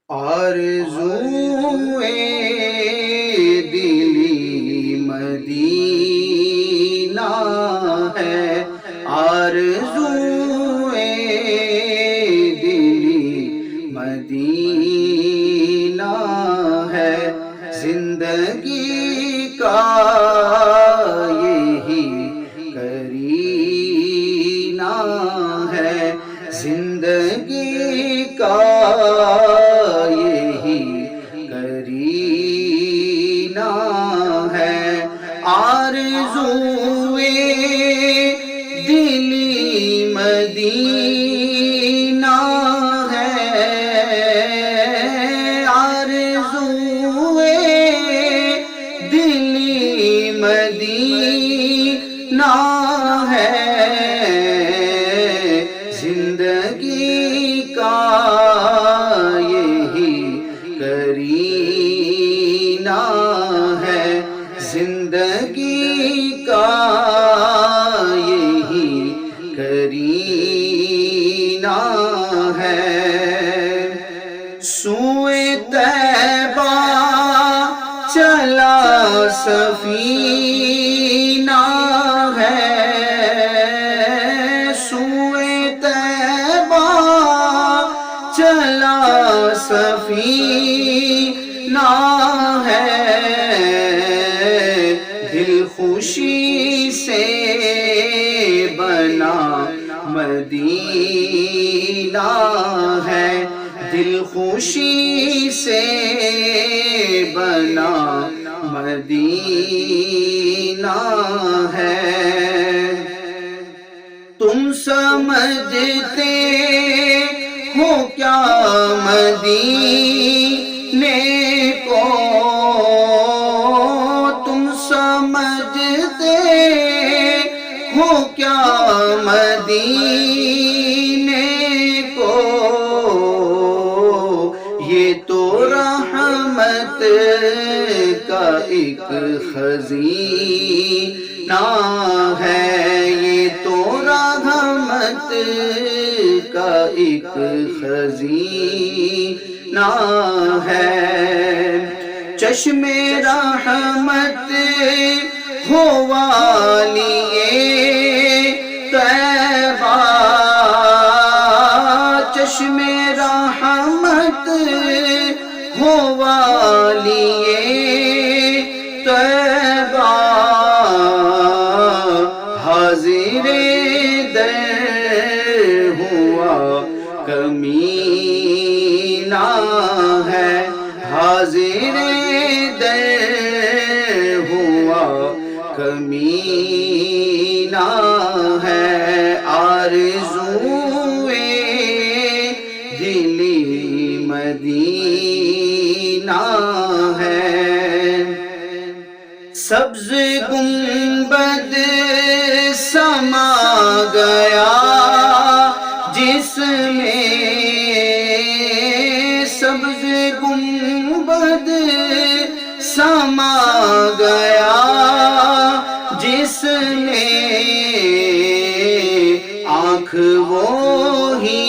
آرزوئے دلی مدینہ ہے، آرزوئے دلی مدینہ ہے، زندگی کا یہی کرینہ ہے، زندگی کا یہی کرینہ ہے، آرزوئے دلی مدینہ ہے، آرزوئے دلی مدینہ ہے، زندگی کا یہی کرینہ ہے، زندگی کا یہی کرینہ ہے، سوئے طیبہ چلا سفینہ ہے، سوئے طیبہ چلا سفینہ ہے، دل خوشی سے بنا مدینہ ہے، دل خوشی سے بنا مدینہ ہے، تم سمجھتے ہو کیا مدینے کو، تم سمجھتے ہو کیا مدینے کو، یہ تو رحمت کا ایک خزینہ ہے، یہ تو رحمت کا ایک خزینہ ہے، چشم رحمت ہو والیے طیبہ، چشم رحمت ہو والیے طیبہ، حاضر در ہوا کمینہ ہے، حاضر در ہوا کمینہ ہے، آرزوئے دلی مدینہ ہے، سبز گنبد سما گیا جس میں، سبز گنبد سما گیا جس میں، آنکھ وہی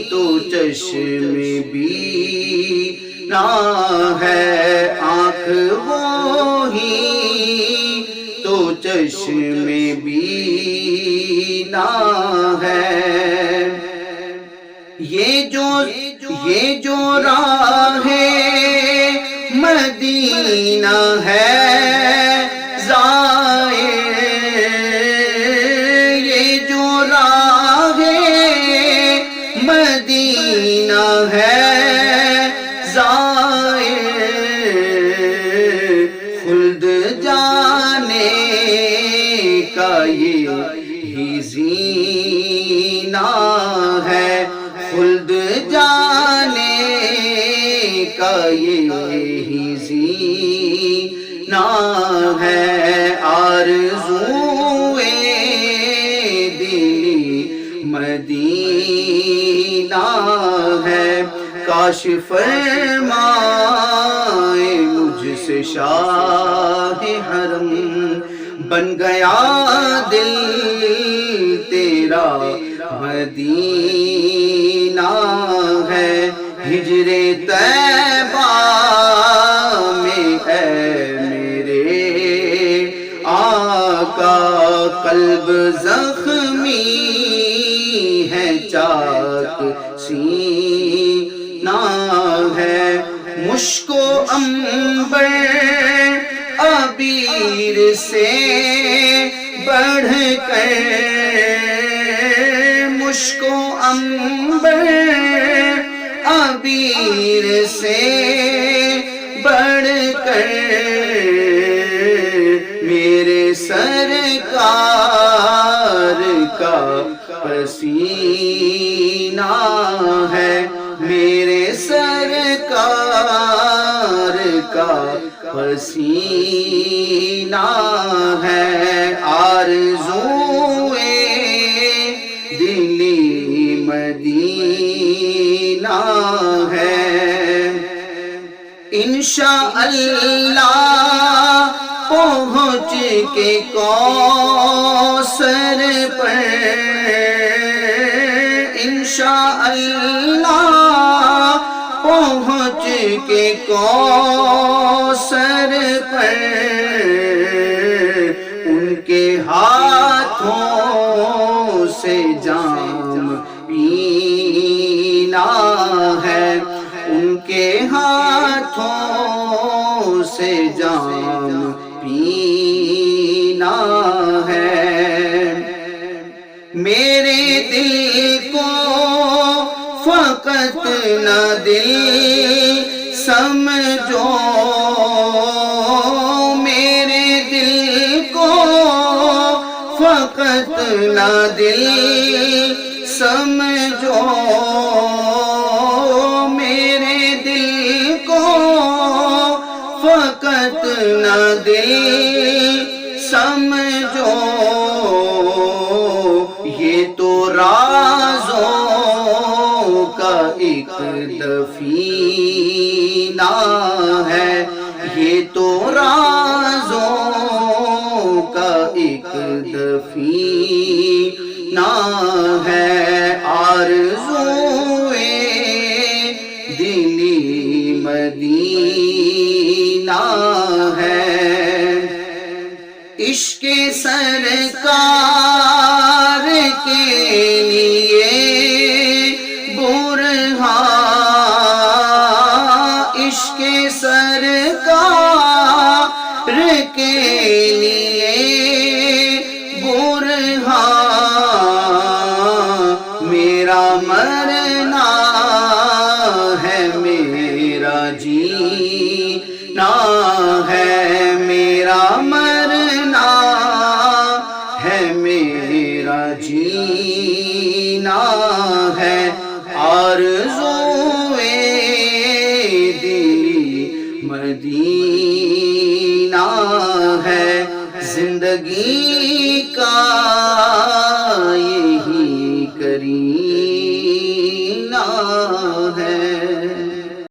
تو چشم بینا ہے، آنکھ وہی تو چشم بینا ہے، یہ جو راہ مدینہ ہے زائر، یہ جو راہ مدینہ ہے زائر، خلد جانے کا یہی زینہ ہے، خلد جانے کا یہی زینہ ہے، آرزوئے دلی مدینہ ہے، کاش فرمائے مجھ سے شاہ حرم، بن گیا دل تیرا مدینہ ہے، ہجر طیبہ میں اے میرے آقا قلب زخمی ہے چاک سینہ ہے مشک و عنبر عبیر سے بڑھ کر مشک و عنبر عبیر سے بڑھ کر میرے سرکار کا پسینہ ہے میرے سرکار کا پسینہ ہے آرزوئے دلی مدینہ ہے انشاءاللہ پہنچ کے کوثر پر انشاءاللہ پہنچ کے کوثر پر ان کے ہاتھوں سے جام پینا ہے ان کے ہاتھوں سے جام پینا ہے میرے دل کو فقط نہ دل سمجھو میرے دل کو فقط نہ دل سمجھو میرے دل کو فقط نہ دل سمجھو یہ تو رازوں کا ایک دفینہ ہے یہ تو رازوں کا ایک دفینہ ہے آرزوئے دلی مدینہ ہے عشق سرکار کے لیے برہاں عشق سرکار کے لیے برہاں میرا مرنا ہے میرا جینا ہے میرا مرنا ہے میرا جینا ہے آرزوئے دلی مدینہ ہے زندگی کا